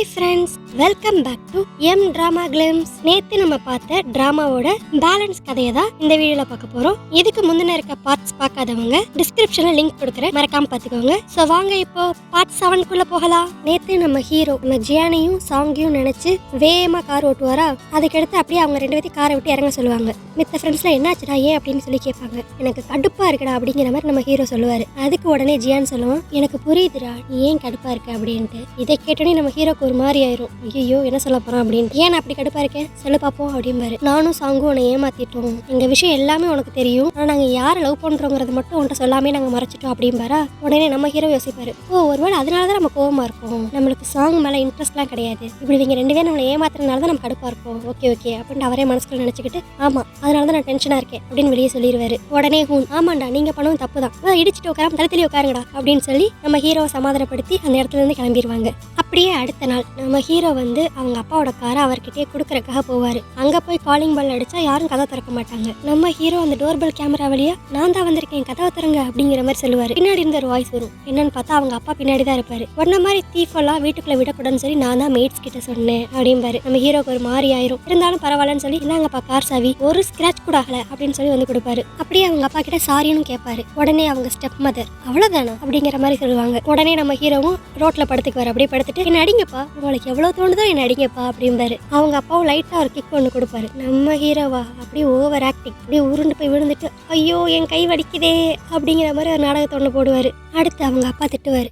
Hi friends, welcome back to எம் drama glimpse. நேத்து நம்ம பார்த்த டிராமாவோட பேலன்ஸ் கதையை தான் இந்த வீடியோல பார்க்க போறோம். இதுக்கு முந்தின இருக்க பார்ட்ஸ் பார்க்காதவங்க டிஸ்கிரிப்ஷன்ல லிங்க் கொடுக்குறேன், மறக்காம பார்த்துக்கோங்க. ஸோ வாங்க இப்போ பார்ட் 7க்குள்ள போகலாம். நேத்து நம்ம ஹீரோ நம்ம ஜியானையும் சாங்கையும் நினைச்சு வேகமா கார் ஓட்டுவாரா. அதுக்கடுத்து அப்படியே அவங்க 2 பேர்த்தையும் காரை விட்டு இறங்க சொல்லுவாங்க. மித்த ஃப்ரெண்ட்ஸ்லாம் என்னாச்சுடா ஏன் அப்படின்னு சொல்லி கேட்பாங்க. எனக்கு கடுப்பா இருக்குடா அப்படிங்கிற மாதிரி நம்ம ஹீரோ சொல்லுவாரு. அதுக்கு உடனே ஜியான் சொல்லுவான், எனக்கு புரியுதுடா நீ ஏன் கடுப்பா இருக்க அப்படின்ட்டு. இதை கேட்டோடனே நம்ம ஹீரோக்கு ஒரு மாதிரி ஆயிரும். ஐயோ என்ன சொல்ல போறோம் அப்படின்னு. ஏன் அப்படி கடுப்பா இருக்கேன் சொல்லு பாப்போம் அப்படிம்பாரு. நானும் சாங்கும் உன்னை ஏமாத்திட்டோம், எங்க விஷயம் எல்லாமே உனக்கு தெரியும், ஆனா நாங்க யாரை லவ் பண்றோங்கிறது மட்டும் உன்ட்ட சொல்லாமே நாங்க மறைச்சிட்டோம் அப்படிம்பாரா. உடனே நம்ம ஹீரோ யோசிப்பாரு, ஓ ஒருவேளை அதனாலதான் நம்ம கோவமா இருக்கோம், நம்மளுக்கு சாங் மேல இன்ட்ரெஸ்ட்லாம் கிடையாது, இப்படி இவங்க 2 பேரும் நம்மளை ஏமாத்துறதுனாலதான் நம்ம கடுப்பா இருக்கோம், ஓகே ஓகே அப்படின்னு அவரே மனசுக்குள்ள நினைச்சுக்கிட்டு, ஆமா அதனாலதான் நான் டென்ஷனா இருக்கேன் அப்படின்னு வெளியே சொல்லிடுவாரு. உடனே ஆமாண்டா நீங்க பண்ணவும் தப்பு தான், இடிச்சுட்டு உட்காராம தளத்திலே உட்காருங்கடா அப்படின்னு சொல்லி நம்ம ஹீரோவை சமாதானப்படுத்தி அந்த இடத்துல இருந்து கிளம்பிடுவாங்க. அப்படியே அடுத்த நாள் நம்ம ஹீரோ வந்து அவங்க அப்பாவோட காரை அவர்கிட்டயே கொடுக்கறதுக்காக போவாரு. அங்க போய் காலிங் பெல் அடிச்சா யாரும் கதவை திறக்க மாட்டாங்க. நம்ம ஹீரோ அந்த டோர்பெல் கேமரா வழியா நான் தான் வந்திருக்கேன் கதவை திறங்க அப்படிங்கிற மாதிரி சொல்லுவாரு. பின்னாடி இருந்த ஒரு வாய்ஸ் வரும். என்னன்னு பார்த்தா அவங்க அப்பா பின்னாடி தான் இருப்பாரு. உடனே மாதிரி தீஃபெல்லாம் வீட்டுக்குள்ள விடக்கூடாதுன்னு சொல்லி நான் தான் மேட்ஸ் கிட்ட சொன்னேன் அப்படிம்பாரு. நம்ம ஹீரோக்கு ஒரு மாதிரி ஆயிரும். இருந்தாலும் பரவாயில்லன்னு சொல்லி இந்தாங்கப்பா கார் சாவி, ஒரு ஸ்கிராச் கூட ஆகல அப்படின்னு சொல்லி வந்து கொடுப்பாரு. அப்படியே அவங்க அப்பா கிட்ட சாரின்னு கேட்பாரு. உடனே அவங்க ஸ்டெப் மதர் அவ்வளவுதானா அப்படிங்கிற மாதிரி சொல்லுவாங்க. உடனே நம்ம ஹீரோவும் ரோட்ல படுத்துக்குவாரு. அப்படியே படுத்துட்டு என்ன அடிங்கப்பா, உங்களுக்கு எவ்வளவு தோணுதோ என்ன அடிங்கப்பா அப்படிம்பாரு. அவங்க அப்பாவும் லைட்டா ஒரு கிக் ஒன்று கொடுப்பாரு. நம்ம ஹீரோவா அப்படியே ஓவர் ஆக்டிங், அப்படியே உருண்டு போய் விழுந்துட்டு ஐயோ என் கை வலிக்குதே அப்படிங்கிற மாதிரி ஒரு நாடகத்தை ஒன்று போடுவாரு. அடுத்து அவங்க அப்பா திட்டுவாரு,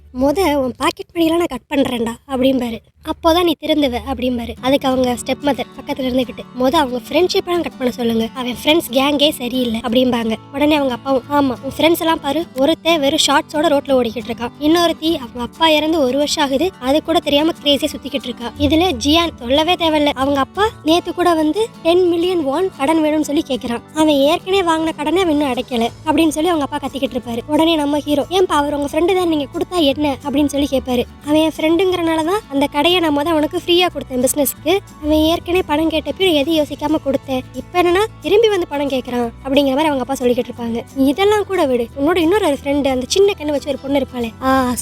உன் பாக்கெட் மணியெல்லாம் நான் கட் பண்றேன்டா அப்படிம்பாரு. அப்போதான் நீ திருந்துவ அப்படிம்பாரு. அதுக்கு அவங்க ஸ்டெப் மதர் பக்கத்துல இருந்துகிட்டு அவங்க ஃப்ரெண்ட்ஷிப் எல்லாம் கட் பண்ண சொல்லுங்க, அவன் ஃப்ரெண்ட்ஸ் கேங்கே சரியில்லை அப்படிம்பாங்க. உடனே அவங்க அப்பாவும் ஆமா உன் ஃப்ரெண்ட்ஸ் எல்லாம் பாரு, ஒருத்தன் வெறும் ஷார்ட்ஸோட ரோட்ல ஓடிக்கிட்டு இருக்கான், இன்னொருத்தி அவங்க அப்பா இறந்து 1 வருஷம் ஆகுது அது கூட தெரியாம கிரேசியா சுத்திக்கிட்டு இருக்கா. இதுல ஜியான் சொல்லவே தேவையில்ல, அவங்க அப்பா நேத்து கூட வந்து 10 மில்லியன் வான் கடன் வேணும்னு சொல்லி கேட்கறான், அவன் ஏற்கனவே வாங்கின கடனை இன்னும் அடைக்கல அப்படின்னு சொல்லி அவங்க அப்பா கத்திக்கிட்டு இருப்பாரு. உடனே நம்ம ஹீரோ ஏன்பா அவர் உங்க ஃப்ரெண்டு தான், நீங்க கொடுத்தா என்ன அப்படின்னு சொல்லி கேட்பாரு. அவன் என் ஃப்ரெண்டுங்கிறனாலதான் அந்த கடையை நான் முதல் அவனுக்கு ஃப்ரீயா கொடுத்தேன் பிசினஸ்க்கு, அவன் ஏற்கனவே பணம் கேட்டப்ப எதையும் யோசிக்காம கொடுத்தேன், இப்ப என்னன்னா திரும்பி வந்து பணம் கேட்கறான் அப்படிங்கிற மாதிரி அவங்க அப்பா சொல்லிக்கிட்டு இருப்பாங்க. இதெல்லாம் கூட விடு, உன்னோட இன்னொரு ஃப்ரெண்டு அந்த சின்ன கண்ணு வச்சு ஒரு பொண்ணு இருப்பாளே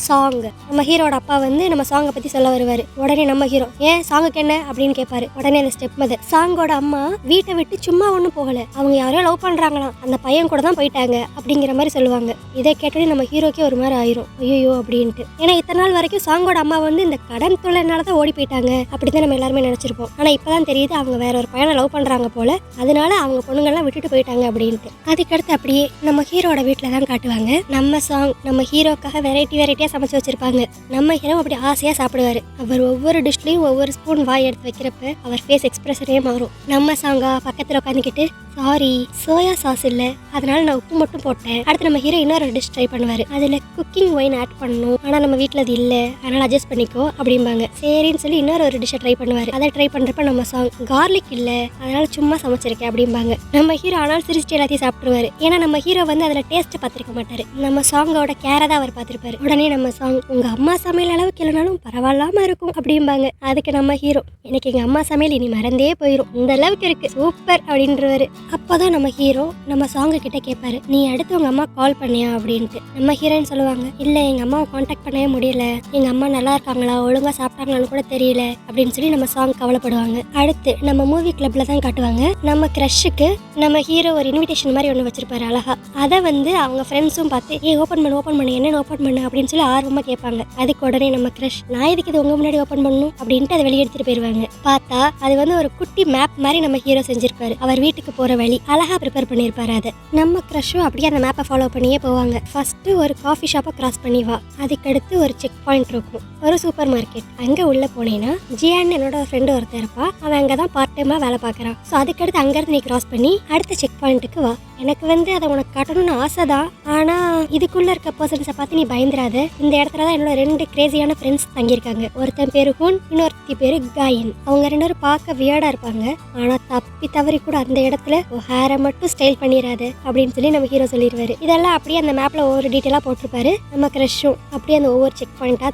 சாங், நம்ம ஹீரோட அப்பா வந்து நம்ம சாங்கை பத்தி சொல்ல வருவாரு. உடனே நம்ம ஹீரோ ஏன் சாங்குக்கு என்ன அப்படின்னு கேட்பாரு. உடனே அந்த ஸ்டெப் மதர் சாங்கோட அம்மா வீட்டை விட்டு சும்மா ஒண்ணும் போகல, அவங்க யாரையோ லவ் பண்றாங்களாம், அந்த பையன் கூட தான் போயிட்டாங்க அப்படிங்கிற மாதிரி சொல்லுவாங்க. இதை கேட்டோடனே நம்ம ஹீரோக்கே ஒரு மாதிரி ஆயிரும், ஐயோ அப்படின்ட்டு. ஏன்னா இத்தனை நாள் வரைக்கும் சாங்கோட அம்மா வந்து இந்த கடன் தொழில்னாலதான் ஓடி போயிட்டாங்க அப்படிதான் நம்ம எல்லாருமே நினைச்சிருப்போம். ஆனா இப்பதான் தெரியுது அவங்க வேற ஒரு பையனை லவ் பண்றாங்க போல, அதனால அவங்க பொண்ணுங்கள்லாம் விட்டுட்டு போயிட்டாங்க அப்படின்ட்டு. அதுக்கடுத்து அப்படியே நம்ம ஹீரோட வீட்டுல தான் காட்டுவாங்க. நம்ம சாங் நம்ம ஹீரோக்காக வெரைட்டியா சமைச்சு வச்சிருப்பாங்க. நம்ம ஹீரோ அப்படி ஆசையா சாப்பிடுவாரு. அவர் ஒவ்வொரு டிஷ்லயும் ஒவ்வொரு ஸ்பூன் வாய் எடுத்து வைக்கிறப்ப அவர் ஃபேஸ் எக்ஸ்பிரஷனே மாறும். நம்ம சாங்கா பக்கத்துல உட்காந்துக்கிட்டு சாரி சோயா சாஸ் இல்ல அதனால நான் உப்பு மட்டும் போட்டேன். அடுத்து நம்ம ஹீரோ இன்னொரு டிஷ் ட்ரை பண்ணுவாரு. அதுல குக்கிங் ஒயின் ஆட் பண்ணணும், ஆனா நம்ம வீட்டுல அது இல்ல அதனால அட்ஜஸ்ட் பண்ணிக்கோ அப்படிம்பாங்க. சரின்னு சொல்லி இன்னொரு ஒரு டிஷ்ஷை ட்ரை பண்ணுவாரு. அதை ட்ரை பண்றப்ப நம்ம சாங் கார்லிக் இல்ல அதனால சும்மா சமைச்சிருக்கேன் அப்படிம்பாங்க. நம்ம ஹீரோ ஆனால் சிரிச்சு எல்லாத்தையும் சாப்பிட்டுருவாரு. ஏன்னா நம்ம ஹீரோ வந்து அதுல டேஸ்ட் பார்த்திருக்க மாட்டாரு, நம்ம சாங்கோட கேரை தான் அவர் பார்த்திருப்பாரு. உடனே நம்ம சாங் உங்க அம்மா சமையல் அளவுக்கு இல்லைனாலும் பரவாயில்லாம இருக்கும் அப்படிம்பாங்க. அதுக்கு நம்ம ஹீரோ எனக்கு எங்க அம்மா சமையல் இனி மறந்தே போயிரும், இந்த அளவுக்கு இருக்கு சூப்பர் அப்படின்றவாரு. அப்போதான் நம்ம ஹீரோ நம்ம சாங்கு கிட்ட கேட்பாரு, நீ அடுத்து உங்க அம்மா கால் பண்ணியா அப்படின்ட்டு. நம்ம ஹீரோயின் சொல்லுவாங்க, இல்ல எங்க அம்மாவை கான்டாக்ட் பண்ணவே முடியல, எங்க அம்மா நல்லா இருக்காங்களா ஒழுங்கா சாப்பிட்டாங்களான்னு கூட தெரியல அப்படின்னு சொல்லி நம்ம சாங் கவலைப்படுவாங்க. அடுத்து நம்ம மூவி கிளப்ல தான் காட்டுவாங்க. நம்ம கிரஷுக்கு நம்ம ஹீரோ ஒரு இன்விடேஷன் மாதிரி ஒன்று வச்சிருப்பாரு அழகா. அதை வந்து அவங்க ஃப்ரெண்ட்ஸும் பார்த்து ஓப்பன் பண்ணு என்னன்னு ஓப்பன் பண்ணு அப்படின்னு சொல்லி ஆர்வமா கேட்பாங்க. அதுக்கு உடனே நம்ம கிரஷ் நான் எதுக்கு இது உங்க முன்னாடி ஓப்பன் பண்ணணும் அப்படின்ட்டு அதை வெளியே எடுத்துட்டு போயிருவாங்க. பார்த்தா அது வந்து ஒரு குட்டி மேப் மாதிரி நம்ம ஹீரோ செஞ்சிருப்பாரு. அவர் வீட்டுக்கு போற வழி அழகா ப்ரிப்பேர் பண்ணிருப்பாரு. அதை நம்ம கிரஷும் அப்படியே அந்த மேப்பை ஃபாலோ பண்ணியே போவாங்க. ஃபர்ஸ்ட் ஒரு காஃபி ஷாப்பை கிராஸ் பண்ணி வா, அதுக்கடுத்து ஒரு செக் பாயிண்ட் இருக்கும், ஒரு சூப்பர் மார்க்கெட், அங்க உள்ள போனேன்னா ஜியான் என்னோட ஃப்ரெண்டு ஒருத்தர் இருப்பா, அவன் அங்கதான் பார்ட் டைமா வேலை பார்க்கறான். ஸோ அதுக்கடுத்து அங்கிருந்து நீ கிராஸ் பண்ணி அடுத்த செக் பாயிண்ட்டுக்கு வா. எனக்கு வந்து அதை உனக்கு காட்டணும்னு ஆசைதான், ஆனா இதுக்குள்ள இருக்க பர்சன்ஸை பார்த்து நீ பயந்துராத, இந்த இடத்துலதான் என்னோட 2 கிரேசியான ஃப்ரெண்ட்ஸ் தங்கியிருக்காங்க, ஒருத்தன் பேரு ஹூன் இன்னொருத்தி பேரு காயின். அவங்க 2 பேரும் பார்க்க வியர்டா இருப்பாங்க, ஆனா தப்பி தவறி கூட அந்த இடத்துல ஹேரை மட்டும் ஸ்டைல் பண்ணிடாத அப்படின்னு சொல்லி நம்ம ஹீரோ சொல்லிடுவாரு. இதெல்லாம் அப்படியே அந்த மேப்ல ஒவ்வொரு டீட்டெயிலா போட்டிருப்பாரு. நம்ம கிரஷும் அப்படியே அந்த ஒவ்வொரு செக் பாயிண்டா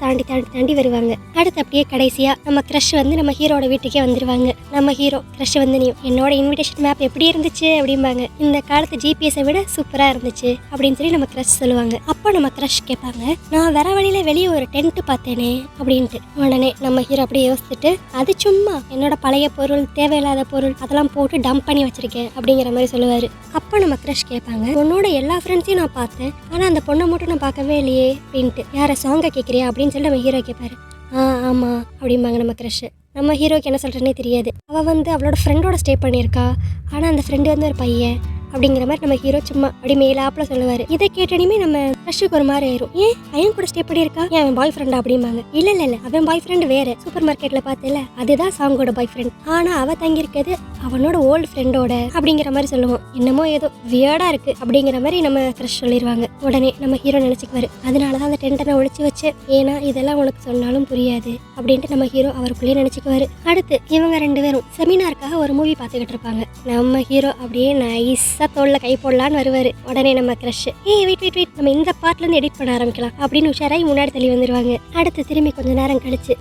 தாண்டி வருவாங்க. அடுத்து அப்படியே கடைசியா நம்ம கிரஷ் வந்து நம்ம ஹீரோட வீட்டுக்கே வந்துருவாங்க. நம்ம ஹீரோ கிரஷ் வந்து நீ என்னோட இன்விடேஷன் மேப் எப்படி இருந்துச்சு அப்படிம்பாங்க. இந்த காலத்து பார்த்த ஜிபிஎஸை விட சூப்பரா இருந்துச்சு அப்படின்னு சொல்லி நம்ம க்ரஷ் சொல்லுவாங்க. அப்போ நம்ம க்ரஷ் கேட்பாங்க, நான் வர வழியில வெளியே ஒரு டென்ட் பார்த்தேனே அப்படின்ட்டு. உடனே நம்ம ஹீரோ அப்படியே யோசிச்சுட்டு, அது சும்மா என்னோட பழைய பொருள், தேவையில்லாத பொருள் அதெல்லாம் போட்டு டம்ப் பண்ணி வச்சிருக்கேன் அப்படிங்கிற மாதிரி சொல்லுவாரு. அப்போ நம்ம க்ரஷ் கேட்பாங்க, உன்னோட எல்லா ஃப்ரெண்ட்ஸையும் நான் பார்த்தேன், ஆனா அந்த பொண்ணை மட்டும் நான் பார்க்கவே இல்லையே அப்படின்ட்டு. யாரை சாங்கை கேட்குறியா அப்படின்னு சொல்லி நம்ம ஹீரோ கேட்பாரு. ஆமா அப்படிம்பாங்க நம்ம க்ரஷ். நம்ம ஹீரோக்கு என்ன சொல்கிறேன்னே தெரியாது. அவள் வந்து அவளோட ஃப்ரெண்டோட ஸ்டே பண்ணியிருக்கா, ஆனால் அந்த ஃப்ரெண்டு வந்து ஒரு பையன் அப்படிங்கிற மாதிரி நம்ம ஹீரோ சும்மா அப்படி மேலாப்பில் சொல்லுவார். இதை கேட்டோன்னே நம்ம க்ரஷுக்கு ஒரு மாதிரி ஆயிரும். ஏன் பையன் கூட ஸ்டே பண்ணியிருக்கா, ஏன் அவன் பாய் ஃப்ரெண்டா அப்படிம்பாங்க. இல்லை அவன் பாய் ஃப்ரெண்டு வேறு, சூப்பர் மார்க்கெட்டில் பார்த்தல அதுதான் சாங்கோட பாய் ஃப்ரெண்ட், ஆனால் அவள் தங்கியிருக்கிறது அவனோட ஓல்டு ஃப்ரெண்டோட அப்படிங்கிற மாதிரி சொல்லுவோம். என்னமோ ஏதோ வியர்டாக இருக்குது அப்படிங்கிற மாதிரி நம்ம க்ரஷ் சொல்லிடுவாங்க. உடனே நம்ம ஹீரோ நினச்சிக்குவாரு, அதனால தான் அந்த டென்ட்டை நான் ஒழிச்சு வச்சேன், ஏன்னா இதெல்லாம் உனக்கு சொன்னாலும் புரியாது அப்படின்ட்டு நம்ம ஹீரோ அவருக்குள்ளேயே நினச்சிக்குவாரு. அடுத்து இவங்க 2 பேரும் செமினாருக்காக ஒரு மூவி பார்த்துக்கிட்டு இருப்பாங்க. நம்ம ஹீரோ அப்படியே நைஸாக தோளில் கை போடலான்னு வருவார். உடனே நம்ம க்ரஷ், வெயிட் நம்ம இந்த பார்ட்லேருந்து எடிட் பண்ண ஆரம்பிக்கலாம் அப்படின்னு உஷாராய் முன்னாடி தள்ளி வந்துடுவாங்க. அடுத்து திரும்பி கொஞ்ச நேரம் கழிச்சு,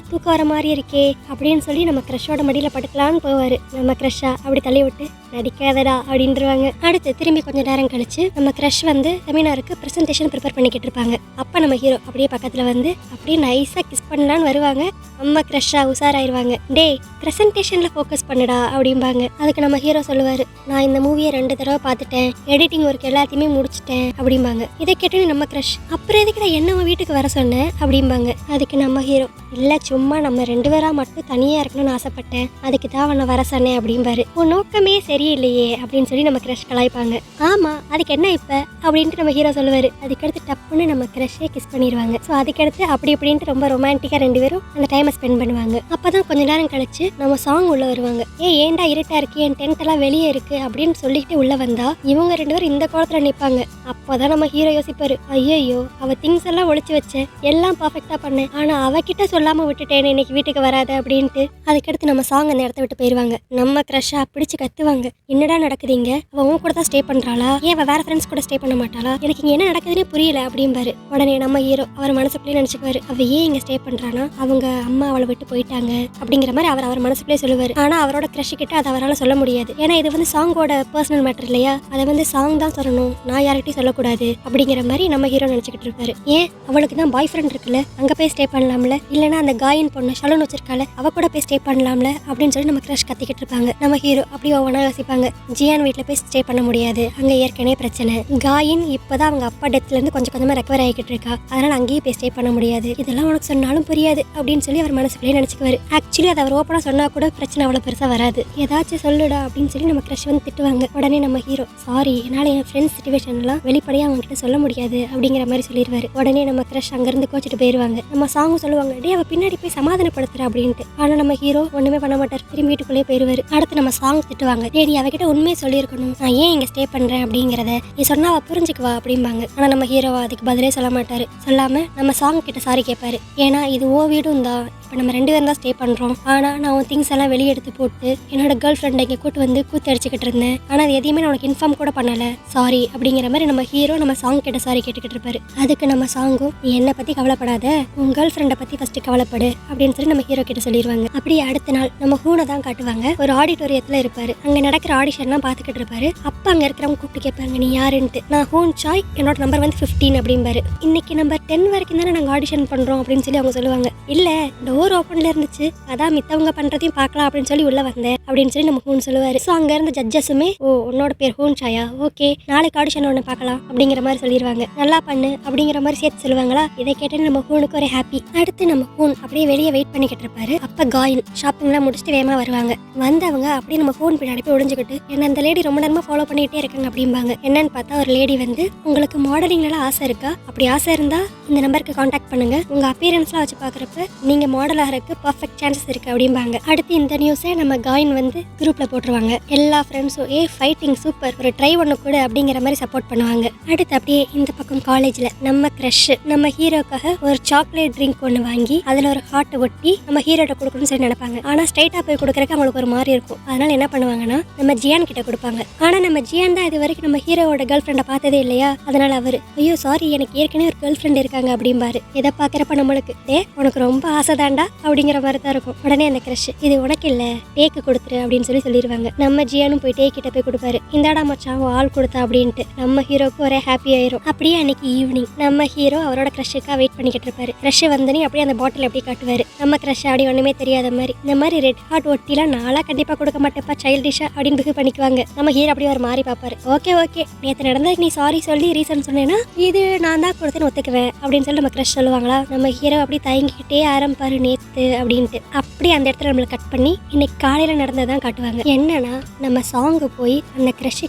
தூக்கம் வர மாதிரி இருக்கே அப்படின்னு சொல்லி நம்ம க்ரஷோட மடியில் படுக்கலான்னு போவார். நம்ம க்ரஷ்ஷா அப்படி தள்ளி விட்டு, நடிக்காதடா அப்படின்றவாங்க. அடுத்து திரும்பி கொஞ்ச நேரம் கழிச்சு நம்ம க்ரஷ் வந்து செமினாருக்கு ப்ரெசன்டேஷன் ப்ரிப்பேர் பண்ணிக்கிட்டு இருப்பாங்க. அப்போ நம்ம ஹீரோ அப்படியே பக்கத்தில் வந்து அப்படியே நைஸாக கிஸ் பண்ணலான்னு வருவாங்க. நம்ம க்ரஷ்ஷா உஷாராயிருவாங்க. டேய் ப்ரெசன்டேஷனில் ஃபோக்கஸ் பண்ணுடா அப்படிம்பாங்க. அதுக்கு நம்ம ஹீரோ சொல்லுவார், நான் இந்த மூவியை 2 தடவை பார்த்துட்டேன், எடிட்டிங் ஒர்க் எல்லாத்தையுமே முடிச்சிட்டேன் அப்படிம்பாங்க. இதை கேட்டோன்னு நம்ம க்ரஷ், அப்புறம் எதுக்கு நான் என்ன வீட்டுக்கு வர சொன்னேன் அப்படிம்பாங்க. அதுக்கு நம்ம ஹீரோ, இல்லை சும்மா நம்ம 2 பேராக மட்டும் தனியாக இருக்கணும்னு ஆசைப்பட்டேன், அதுக்கு தான் அவனை வர சொன்னேன் அப்படிம்பாரு. உன் நோக்கமே சரியில்லையே அப்படின்னு சொல்லி நம்ம க்ரஷ் கலாய்ப்பாங்க. ஆமாம் அதுக்கு என்ன இப்போ அப்படின்ட்டு நம்ம ஹீரோ சொல்லுவார். அதுக்கடுத்து டப்புன்னு நம்ம க்ரஷ்ஷே கிஸ் பண்ணிடுவாங்க. ஸோ அதுக்கடுத்து அப்படி இப்படின்ட்டு ரொம்ப ரொமான்டிக்காக 2 பேரும் அந்த டைமை ஸ்பெண்ட் பண்ணுவாங்க. அப்போ தான் கொஞ்ச நேரம் கழிச்சு நம்ம சாங் உள்ள வருவாங்க. ஏன்டா இருட்டா இருக்கு, என் டென்ட் எல்லாம் வெளியே இருக்கு அப்படின்னு சொல்லிட்டு உள்ள வந்தா இவங்க 2 பேரும் இந்த கோலத்துல நிற்பாங்க. அப்போதான் நம்ம ஹீரோ யோசிப்பாரு, ஐயோ அவ திங்ஸ் எல்லாம் ஒழிச்சு வச்சேன், எல்லாம் பர்ஃபெக்டா பண்ணேன், ஆனா அவகிட்ட சொல்லாம விட்டுட்டேன் இன்னைக்கு வீட்டுக்கு வராது அப்படின்ட்டு. அதுக்கடுத்து நம்ம சாங் அந்த இடத்த விட்டு போயிருவாங்க. நம்ம க்ரஷ்ஷா பிடிச்சு கத்துவாங்க, என்னடா நடக்குதுங்க, அவ உன் கூட தான் ஸ்டே பண்றாளா, ஏன் அவ வேற ஃப்ரெண்ட்ஸ் கூட ஸ்டே பண்ண மாட்டாளா, எனக்கு இங்க என்ன நடக்குதுன்னு புரியல அப்படிம்பாரு. உடனே நம்ம ஹீரோ அவர் மனசுக்குள்ளே நினைச்சுக்குவாரு, அவ ஏன் இங்க ஸ்டே பண்றானா, அவங்க அம்மா அவளை விட்டு போயிட்டாங்க அப்படிங்கிற மாதிரி அவர் மனசுக்குள்ளே சொல்லுவாரு. ஆனா அவரோட க்ரஷ் கிட்ட அதை அவரால் சொல்ல முடியாது, ஏன்னா இது வந்து சாங்கோட பர்சனல் மேட்டர் இல்லையா, அதை வந்து சாங் தான் சொல்லணும், நான் யார்கிட்டையும் சொல்லக்கூடாது அப்படிங்கிற மாதிரி நம்ம ஹீரோ நினைச்சுக்கிட்டு இருப்பாரு. ஏன் அவளுக்கு தான் பாய் ஃப்ரெண்ட் இருக்குல்ல, அங்க போய் ஸ்டே பண்ணலாம்ல, இல்லைன்னா அந்த காயின் பொண்ணு ஷலூன் வச்சிருக்கால அவ கூட போய் ஸ்டே பண்ணலாம்ல அப்படின்னு சொல்லி நம்ம க்ரஷ் கத்திக்கிட்டு இருப்பாங்க. நம்ம ஹீரோ அப்படி ஒவ்வொன்றா யோசிப்பாங்க. ஜியான் வீட்டில் போய் ஸ்டே பண்ண முடியாது, அங்கே ஏற்கனவே பிரச்சனை, காயின் இப்போதான் அவங்க அப்பா டெத்லேருந்து கொஞ்சம் கொஞ்சமாக ரெக்கவர் ஆகிக்கிட்டு இருக்கா, அதனால அங்கேயும் போய் ஸ்டே பண்ண முடியாது, இதெல்லாம் உனக்கு சொன்னாலும் புரியாது அப்படின்னு சொல்லி அவர் மனசுக்குள்ளே நினச்சிக்குவாரு. ஆக்சுவலி அதை அவர் ஓப்பனாக சொன்னால் கூட பிரச்சனை அவ்வளோ பெருசாக வராது, ஏதாச்சும் சொல்லுடா அப்படின்னு சொல்லி நம்ம க்ரஷ் வந்து திட்டுவாங்க. உடனே நம்ம ஹீரோ, சாரி என்னால் என் ஃப்ரெண்ட்ஸ் சிச்சுவேஷன்லாம் வெளிப்படையாக அவங்க கிட்ட சொல்ல முடியாது அப்படிங்கிற மாதிரி சொல்லிடுவாரு. உடனே நம்ம க்ரஷ் அங்கேருந்து கோச்சிட்டு போயிடுவாங்க. நம்ம சாங்கும் சொல்லுவாங்க, டே அவ பின்னாடி போய் சமாதானப்படுத்துற அப்படின்ட்டு. ஆனால் நம்ம ஹீரோ ஒன்றுமே பண்ண மாட்டார், திரும்பி வீட்டுக்குள்ளே போயிடுவார். அடுத்து நம்ம சாங் திட்டுவாங்க, டேடி அவகிட்ட உண்மையை சொல்லியிருக்கணும், நான் ஏன் இங்கே ஸ்டே பண்ணுறேன் அப்படிங்கிறத நீ சொன்னா அவ புரிஞ்சுக்குவா அப்படிம்பாங்க. ஆனால் நம்ம ஹீரோவா அதுக்கு பதிலே சொல்ல மாட்டார். சொல்லாமல் நம்ம சாங் கிட்ட சாரி கேட்பாரு. ஏன்னா இது ஓ வீடும் தான், இப்போ நம்ம 2 பேரும் தான் ஸ்டே பண்ணுறோம், ஆனால் நான் உன் திங்ஸ் எல்லாம் வெளியே எடுத்து போட்டு என்னோட கேர்ள் ஃப்ரெண்டை இங்கே கூட்டு வந்து கூத்து அடிச்சுக்கிட்டு இருந்தேன், ஆனால் அது எதையுமே நான் உனக்கு இன்ஃபார்ம் கூட பண்ணலை, சாரி அப்படிங்கிற மாதிரி நம்ம ஹீரோ நம்ம சாங் கிட்ட சாரி கேட்டுக்கிட்டு இருப்பாரு. அதுக்கு நம்ம சாங்கும், நீ என்னை பற்றி கவலைப்படாத, உன் கேர்ள் ஃப்ரெண்டை பற்றி ஃபஸ்ட்டு கவலைப்படு அப்படின்னு சொல்லி நம்ம ஹீரோ கிட்ட சொல்லிடுவாங்க. அப்படியே அடுத்த நாள் நம்ம ஹூனை தான் காட்டுவாங்க. ஒரு ஆடிட்டோரியத்தில் இருப்பாரு, அங்கே நடக்கிற ஆடிஷன்லாம் பார்த்துக்கிட்டு இருப்பாரு. அப்போ அங்கே இருக்கிறவங்க கூப்பிட்டு கேட்பாங்க, நீ யாருன்ட்டு. நான் ஹூன் சாய், என்னோட நம்பர் வந்து 15 அப்படிம்பாரு. இன்னைக்கு நம்பர் 10 வரைக்கும் தானே நாங்கள் ஆடிஷன் பண்ணுறோம் அப்படின்னு சொல்லி அவங்க சொல்லுவாங்க. இல்லை டோர் ஓப்பன்ல இருந்துச்சு, அதான் மித்தவங்க பண்றதையும் பார்க்கலாம் அப்படின்னு சொல்லி உள்ள வந்தேன் அப்படின்னு சொல்லி நம்ம ஹூன் சொல்லுவாரு. ஸோ அங்க இருந்த ஜட்ஜஸுமே, ஓ உன்னோட பேர் ஹூன் சாயா, ஓகே நாளைக்கு ஆடிஷன் ஒன்று பார்க்கலாம் அப்படிங்கிற மாதிரி சொல்லிடுவாங்க. நல்லா பண்ணு அப்படிங்கிற மாதிரி சேர்த்து சொல்லுவாங்களா. இதை கேட்டு நம்ம ஹூனுக்கு ஒரு ஹாப்பி. அடுத்து நம்ம ஹூன் அப்படியே வெளியே வெயிட் பண்ணிக்கிட்டு இருப்பாரு. அப்ப காயின் ஷாப்பிங்லாம் முடிச்சுட்டு வேகமா வருவாங்க. வந்தவங்க அப்படியே நம்ம ஹூன் பின்னாடி போய் ஒளிஞ்சுக்கிட்டு, என்ன அந்த லேடி ரொம்ப நேரமா ஃபாலோ பண்ணிக்கிட்டே இருக்காங்க அப்படிம்பாங்க. என்னன்னு பார்த்தா ஒரு லேடி வந்து, உங்களுக்கு மாடலிங்லாம் ஆசை இருக்கா, அப்படி ஆசை இருந்தா இந்த நம்பருக்கு கான்டாக்ட் பண்ணுங்க, உங்க அப்பியரன்ஸ்லாம் வச்சு பாக்குறப்ப நீங்க மாடல் ஆகிறதுக்கு பர்ஃபெக்ட் சான்சஸ் இருக்கு அப்படிம்பாங்க. அடுத்து இந்த நியூஸை நம்ம காயின் வந்து குரூப்ல போட்டுருவாங்க. எல்லா ஃப்ரெண்ட்ஸும் ஃபைட்டிங் சூப்பர், ஒரு ட்ரை ஒன்று கூட அப்படிங்கிற மாதிரி சப்போர்ட் பண்ணுவாங்க. அடுத்து அப்படியே இந்த பக்கம் காலேஜ்ல நம்ம க்ரஷ் நம்ம ஹீரோக்காக ஒரு சாக்லேட் ட்ரிங்க் ஒன்று வாங்கி அதில் ஒரு ஹார்ட் ஒட்டி நம்ம ஹீரோட்ட கொடுக்கணும்னு சொல்லி நினைப்பாங்க. ஆனால் ஸ்ட்ரைட்டாக போய் கொடுக்குறதுக்கு அவங்களுக்கு ஒரு மாதிரி இருக்கும். அதனால என்ன பண்ணுவாங்கன்னா நம்ம ஜியான் கிட்ட கொடுப்பாங்க. ஆனால் நம்ம ஜியான் தான் இது வரைக்கும் நம்ம ஹீரோவோட கேர்ள் ஃப்ரெண்டை பார்த்ததே இல்லையா, அதனால அவர், ஐயோ சாரி எனக்கு ஏற்கனவே ஒரு கேர்ள் ஃப்ரெண்ட் இருக்காங்க அப்படிம்பாரு. இதை பார்க்குறப்ப நம்மளுக்கு, உனக்கு ரொம்ப ஆசை தாண்டா வேண்டாம் அப்படிங்கிற மாதிரி தான் இருக்கும். உடனே அந்த கிரஷ் இது உனக்கு இல்ல டேக்கு கொடுத்துரு அப்படின்னு சொல்லிடுவாங்க. நம்ம ஜியானும் போய் டே கிட்ட போய் கொடுப்பாரு. இந்தாடா மச்சான் ஆள் கொடுத்தா அப்படின்ட்டு நம்ம ஹீரோக்கு ஒரே ஹாப்பி ஆயிரும். அப்படியே அன்னைக்கு ஈவினிங் நம்ம ஹீரோ அவரோட கிரஷுக்காக வெயிட் பண்ணிக்கிட்டு இருப்பாரு. கிரஷ் வந்தனே அப்படியே அந்த பாட்டில் அப்படியே காட்டுவாரு. நம்ம கிரஷ் அப்படி ஒண்ணுமே தெரியாத மாதிரி இந்த மாதிரி ரெட் ஹாட் ஒட்டிலாம் நாளா கண்டிப்பா கொடுக்க மாட்டேப்பா சைல்டிஷா அப்படின்னு பிஹேவ் பண்ணிக்குவாங்க. நம்ம ஹீரோ அப்படியே ஒரு மாதிரி பாப்பாரு. ஓகே நேற்று நடந்ததுக்கு நீ சாரி சொல்லி ரீசன் சொன்னேன்னா இது நான் தான் கொடுத்தேன்னு ஒத்துக்குவேன் அப்படின்னு சொல்லி நம்ம கிரஷ் சொல்லுவாங்களா. நம்ம ஹீரோ அப்படி தயங்கிக்கிட்டே ஆரம்பிப்பாரு நேத்து அப்படின்ட்டு. அப்படி அந்த இடத்துல நம்மளை கட் பண்ணி இன்னைக்கு காலையில நடந்ததான் காட்டுவாங்க. என்னன்னா நம்ம சாங்கு போய் அந்த கிரஷ்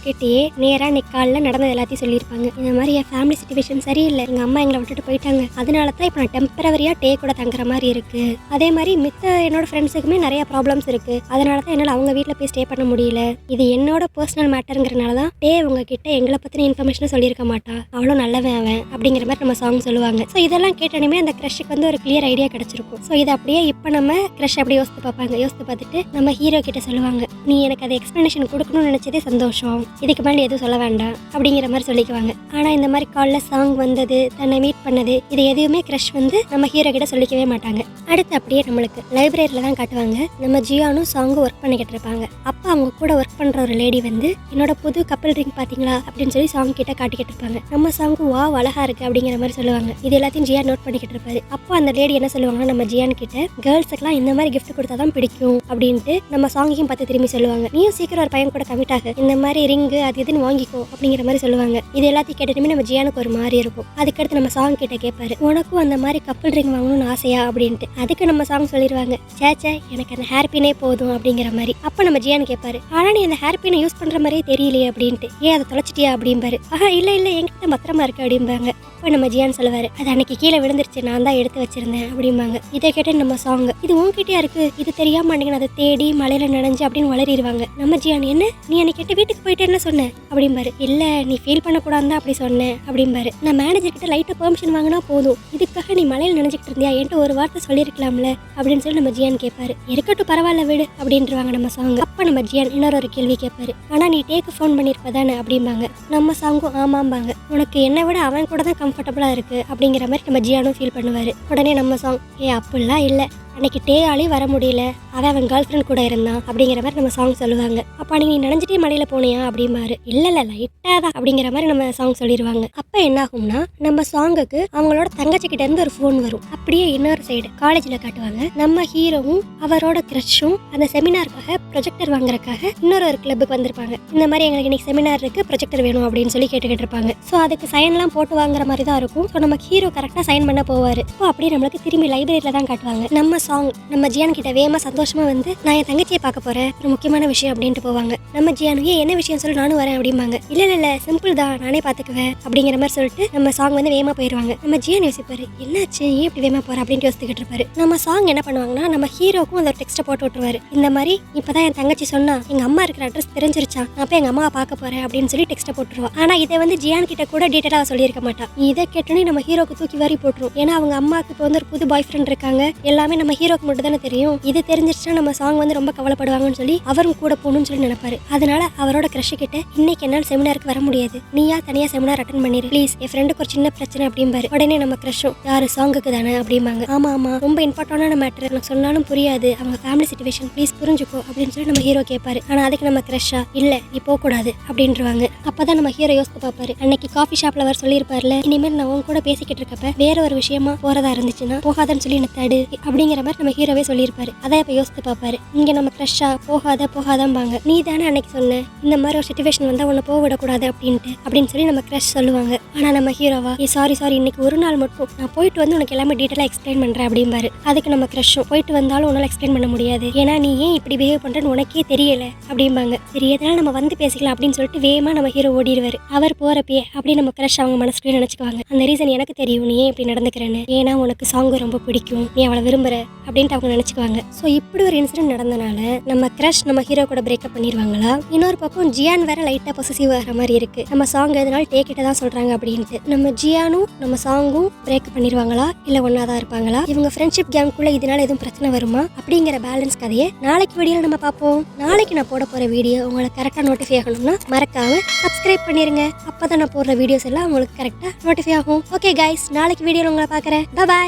கிட்டேயே நேரா இன்னைக்கு காலையில நடந்தது எல்லாத்தையும் சொல்லியிருப்பாங்க. இந்த மாதிரி என் ஃபேமிலி சிச்சுவேஷன் சரியில்லை, எங்க அம்மா எங்களை விட்டுட்டு போயிட்டாங்க, அதனால தான் இப்போ நான் டெம்பரவரியா டே கூட தங்குற மாதிரி இருக்கு. அதே மாதிரி மித்த என்னோட ஃப்ரெண்ட்ஸுக்குமே நிறைய ப்ராப்ளம்ஸ் இருக்கு, அதனால தான் என்னால் அவங்க வீட்டில் போய் ஸ்டே பண்ண முடியல. இது என்னோட பர்சனல் மேட்டருங்கிறனால தான் டே உங்ககிட்ட எங்களை பற்றின இன்ஃபர்மேஷன் சொல்லியிருக்க மாட்டா, அவ்வளோ நல்லவன் அவன் அப்படிங்கிற மாதிரி நம்ம சாங் சொல்லுவாங்க. ஸோ இதெல்லாம் கேட்டோன்னே அந்த கிரஷுக்கு வந்து ஒரு கிளியர் ஐடியா கிடைச்சிருக்கும். ஸோ இதை அப்படியே இப்போ நம்ம கிரஷ் அப்படியே யோசித்து பார்ப்பாங்க. யோசித்து பார்த்துட்டு நம்ம ஹீரோ கிட்ட சொல்லுவாங்க, நீ எனக்கு அதை எக்ஸ்பிளனேஷன் கொடுக்கணும்னு நினச்சதே சந்தோஷம், இதுக்கு மேலே எதுவும் சொல்ல வேண்டாம் அப்படிங்கிற மாதிரி சொல்லிக்குவாங்க. ஆனால் இந்த மாதிரி காலில் சாங் வந்தது, தன்னை மீட் பண்ணது, இது எதுவுமே கிரஷ் வந்து நம்ம ஹீரோ கிட்ட சொல்லிக்கவே மாட்டாங்க. அடுத்து அப்படியே நம்மளுக்கு லைப்ரரியில தான் காட்டுவாங்க. நம்ம ஜியானும் சாங்கும் ஒர்க் பண்ணிக்கிட்டு இருப்பாங்க. அப்போ அவங்க கூட ஒர்க் பண்ணுற ஒரு லேடி வந்து என்னோட புது கப்பல் ரிங் பார்த்தீங்களா அப்படின்னு சொல்லி சாங் கிட்ட காட்டிக்கிட்டு இருப்பாங்க. நம்ம சாங்கும் வா அழகா இருக்கு அப்படிங்கிற மாதிரி சொல்லுவாங்க. இது எல்லாத்தையும் ஜியா நோட் பண்ணிக்கிட்டு இருப்பாரு. அப்போ அந்த லேடி என்ன சொல்லுவாங்கன்னா, நம்ம ஜியான் கிட்ட கேர்ள்ஸுக்குலாம் இந்த மாதிரி கிஃப்ட் கொடுத்தா தான் பிடிக்கும் அப்படின்ட்டு நம்ம சாங்கையும் பார்த்து திரும்பி சொல்லுவாங்க. நீயும் சீக்கிரம் ஒரு பையன் கூட கமிட் ஆக, இந்த மாதிரி ரிங்கு அது இதுன்னு வாங்கிக்கோ அப்படிங்கிற மாதிரி சொல்லுவாங்க. இது எல்லாத்தையும் கேட்டுட்டுமே நம்ம ஜியானுக்கு ஒரு மாதிரி இருக்கும். அதுக்கடுத்து நம்ம சாங் கிட்ட கேட்பாரு, உனக்கும் அந்த மாதிரி கப்பல் ரிங் வாங்கணும்னு ஆசையா அப்படின்ட்டு. அதுக்கு நம்ம சாங் சொல்லிடுவாங்க, சேச்சே எனக்கு அந்த ஹேர் பினே போதும் அப்படிங்கிற மாதிரி. அப்போ நம்ம ஜியான் கேட்பாரு, ஆனா நீ அந்த ஹேர் பினை யூஸ் பண்ற மாதிரியே தெரியலையே அப்படின்ட்டு. ஏன் அதை தொலைச்சிட்டியா அப்படிம்பாரு. ஆஹா இல்ல என்கிட்ட பத்திரமா இருக்கு அப்படிம்பாங்க. அப்போ நம்ம ஜியான் சொல்லுவாரு, அது அன்னைக்கு கீழே விழுந்துருச்சு, நான் தான் எடுத்து வச்சிருந்தேன் அப்படிம்பாங்க. இதை கேட்டு நம்ம சாங், இது உன்கிட்டயா இருக்கு, இது தெரியாம அன்னைக்கு அதை தேடி மலையில நனைஞ்சு அப்படின்னு வளரிடுவாங்க. நம்ம ஜியான், என்ன நீ அன்னைக்கு கேட்ட வீட்டுக்கு போயிட்டு என்ன சொன்னேன் அப்படிம்பாரு. இல்ல நீ ஃபீல் பண்ணக்கூடாது அப்படி சொன்னேன் அப்படிம்பாரு. நான் மேனேஜர் கிட்ட லைட்டா பெர்மிஷன் வாங்கினா போதும், இதுக்காக நீ மலையில நினைச்சிட்டு இருந்தியா, என்கிட்ட ஒரு வார்த்தை சொல்லியிருக்கலாம்ல அப்படின்னு சொல்லி நம்ம ஜியான் கேட்பாரு. இருக்கட்டும் பரவாயில்ல விடு அப்படின்ட்டுருவாங்க நம்ம சாங். அப்ப நம்ம ஜியான் இன்னொரு கேள்வி கேட்பாரு, ஆனா நீ டேக்கு ஃபோன் பண்ணிருப்பதானே அப்படிம்பாங்க. நம்ம சாங்கும் ஆமாம்பாங்க. உனக்கு என்னை விட அவன் கூட தான் கம்ஃபர்டபுளா இருக்கு அப்படிங்கிற மாதிரி நம்ம ஜியானும் ஃபீல் பண்ணுவாரு. உடனே நம்ம சாங், அப்படிலாம் இல்லை, அன்னைக்கு டேயாலையும் வர முடியல, அவன் கேர்ள் ஃப்ரெண்ட் கூட இருந்தான் அப்படிங்கிற மாதிரி நம்ம சாங் சொல்லுவாங்க. அப்போ அன்னைக்கு நீ நினைஞ்சிட்டே மலையில போனியா அப்படிம்பாரு. இல்ல லைட்டா தான் அப்படிங்கிற மாதிரி நம்ம சாங் சொல்லிடுவாங்க. அப்ப என்ன ஆகும்னா நம்ம சாங்குக்கு அவங்களோட தங்கச்சி கிட்ட இருந்து ஒரு ஃபோன் வரும். அப்படியே இன்னொரு சைடு காலேஜ்ல காட்டுவாங்க. நம்ம ஹீரோவும் அவரோட கிரஷும் அந்த செமினாருக்காக ப்ரொஜெக்டர் வாங்குறதுக்காக இன்னொரு கிளப்புக்கு வந்திருப்பாங்க. இந்த மாதிரி எங்களுக்கு இன்னைக்கு செமினார் இருக்கு, ப்ரொஜெக்டர் வேணும் அப்படின்னு சொல்லி கேட்டுக்கிட்டு இருப்பாங்க. ஸோ அதுக்கு சைன்லாம் போட்டு வாங்குற மாதிரி தான் இருக்கும். ஸோ நம்ம ஹீரோ கரெக்டாக சைன் பண்ண போவாரு. இப்போ அப்படியே நம்மளுக்கு திரும்பி லைப்ரரியில தான் காட்டுவாங்க. நம்ம சாங் நம்ம ஜியான் கிட்ட வேகமா சந்தோஷமா வந்து, நான் என் தங்கச்சியை பார்க்க போறேன், ஒரு முக்கியமான விஷயம் அப்படின்ட்டு போவாங்க. நம்ம ஜியானு, என்ன விஷயம் சொல்லி நானும் வரேன் அப்படிம்பாங்க. இல்ல சிம்பிள் தான், நானே பாத்துக்குவேன் அப்படிங்கிற மாதிரி சொல்லிட்டு நம்ம சாங் வந்து வேகமா போயிருவாங்க. நம்ம ஜியான் யோசிப்பாரு, என்னாச்சு ஏன் இப்படி வேகமா போற அப்படின்ட்டு யோசிச்சுக்கிட்டு இருப்பாரு. நம்ம சாங் என்ன பண்ணுவாங்கன்னா, நம்ம ஹீரோக்கும் அந்த டெக்ஸ்ட்டை போட்டு விட்டுருவாரு. இந்த மாதிரி இப்பதான் என் தங்கச்சி சொன்னா எங்க அம்மா இருக்கிற அட்ரஸ் தெரிஞ்சிருச்சா, நான் போய் எங்க அம்மாவை பார்க்க போறேன் அப்படின்னு சொல்லி டெக்ஸ்ட்டை போட்டுருவா. ஆனா இதை வந்து ஜியான் கிட்ட கூட டீட்டெயிலா சொல்லியிருக்க மாட்டா. இதை கேட்டோன்னே நம்ம ஹீரோக்கு தூக்கி வாரி போட்டுரும். ஏன்னா அவங்க அம்மாவுக்கு இப்போ வந்து ஒரு புது பாய் ஃப்ரெண்ட் இருக்காங்க, எல்லாமே நம்ம ஹீரோக்கு மட்டும் தானே தெரியும். இது தெரிஞ்சிருச்சுன்னா நம்ம சாங் வந்து ரொம்ப கவலைப்படுவாங்கன்னு சொல்லி அவரும் கூட போகணும்னு சொல்லி நினைப்பாரு. அதனால அவரோட கிரஷ் கிட்ட, இன்னைக்கு என்னால் செமினாருக்கு வர முடியாது, நீயா தனியா செமினார் அட்டன் பண்ணிரு ப்ளீஸ், என் ஃப்ரெண்டுக்கு ஒரு சின்ன பிரச்சனை அப்படிம்பாரு. உடனே நம்ம கிரஷும், யாரு சாங்குக்கு தானே அப்படிம்பாங்க. ஆமா ரொம்ப இம்பார்ட்டன்டான மேட்டர், எனக்கு சொன்னாலும் புரியாது, அவங்க ஃபேமிலி சிச்சுவேஷன் ப்ளீஸ் புரிஞ்சுக்கோ அப்படின்னு சொல்லி நம்ம ஹீரோ கேட்பாரு. ஆனா அதுக்கு நம்ம கிரஷா, இல்ல நீ போக கூடாது அப்படின்றாங்க. அப்பதான் நம்ம ஹீரோ யோசித்து பார்ப்பாரு, அன்னைக்கு காஃபி ஷாப்ல அவர் சொல்லியிருப்பாருல, இனிமேல் நான் உங்க கூட பேசிக்கிட்டு இருக்கப்ப வேற ஒரு விஷயமா போறதா இருந்துச்சுன்னா போகாதன்னு சொல்லி என்ன தடு அப்படிங்கிற மாதிரி நம்ம ஹீரோவே சொல்லியிருப்பாரு. அதை இப்ப யோசித்து பார்ப்பாரு. இங்க நம்ம கிரஷா போகாதம்பாங்க. நீ தானே அன்னைக்கு சொன்ன இந்த மாதிரி ஒரு சிச்சுவேஷன் வந்தா உன்னை போக விடக்கூடாது அப்படின்னு சொல்லி நம்ம கிரஷ் சொல்லுவாங்க. ஆனா நம்ம ஹீரோவா, சாரி இன்னைக்கு ஒரு நாள் மட்டும் நான் போயிட்டு வந்து உனக்கு எல்லாமே டீட்டெயிலா எக்ஸ்பிளைன் பண்றேன் அப்படிம்பாரு. அதுக்கு நம்ம கிரஷும், போயிட்டு வந்தாலும் உன்னால எக்ஸ்பிளைன் பண்ண முடியாது, ஏன்னா நீ ஏன் இப்படி பிஹேவ் பண்றேன்னு உனக்கே தெரியல அப்படிம்பாங்க. சரி எதனால நம்ம வந்து பேசிக்கலாம் அப்படின்னு சொல்லிட்டு வேகமா நம்ம ஹீரோ ஓடிடுவாரு. அவர் போறப்பே அப்படி நம்ம கிரஷ் அவங்க மனசுக்குள்ளே நினைச்சுக்குவாங்க, அந்த ரீசன் எனக்கு தெரியும், நீ ஏன் இப்படி நடந்துக்கிறேன்னு, ஏன்னா உனக்கு சாங் ரொம்ப பிடிக்கும், நீ அவளை விரும்புற அப்படின்ட்டு அவங்க நினைச்சுக்குவாங்க. ஸோ இப்படி ஒரு இன்சிடென்ட் நடந்தனால நம்ம கிரஷ் நம்ம ஹீரோ கூட பிரேக்கப் பண்ணிடுவாங்களா. இன்னொரு பக்கம் ஜியான் வேற லைட்டா பொசசிவ் ஆகிற மாதிரி இருக்கு. நம்ம சாங் எதனால டேக் கிட்ட தான் சொல்றாங்க அப்படின்ட்டு. நம்ம ஜியானும் நம்ம சாங்கும் பிரேக்கப் பண்ணிடுவாங்களா, இல்ல ஒன்னாதான் இருப்பாங்களா, இவங்க ஃப்ரெண்ட்ஷிப் கேங்குள்ள இதனால எதுவும் பிரச்சனை வருமா அப்படிங்கிற பேலன்ஸ் கதையை நாளைக்கு வீடியோல நம்ம பார்ப்போம். நாளைக்கு நான் போட போற வீடியோ உங்களுக்கு கரெக்டா நோட்டிஃபை ஆகணும்னா மறக்காம சப்ஸ்கிரைப் பண்ணிருங்க. அப்பதான் நான் போடுற வீடியோஸ் எல்லாம் உங்களுக்கு கரெக்டா நோட்டிஃபை ஆகும். ஓகே கைஸ், நாளைக்கு வீடியோல உங்களை பார்க்கறேன். பை.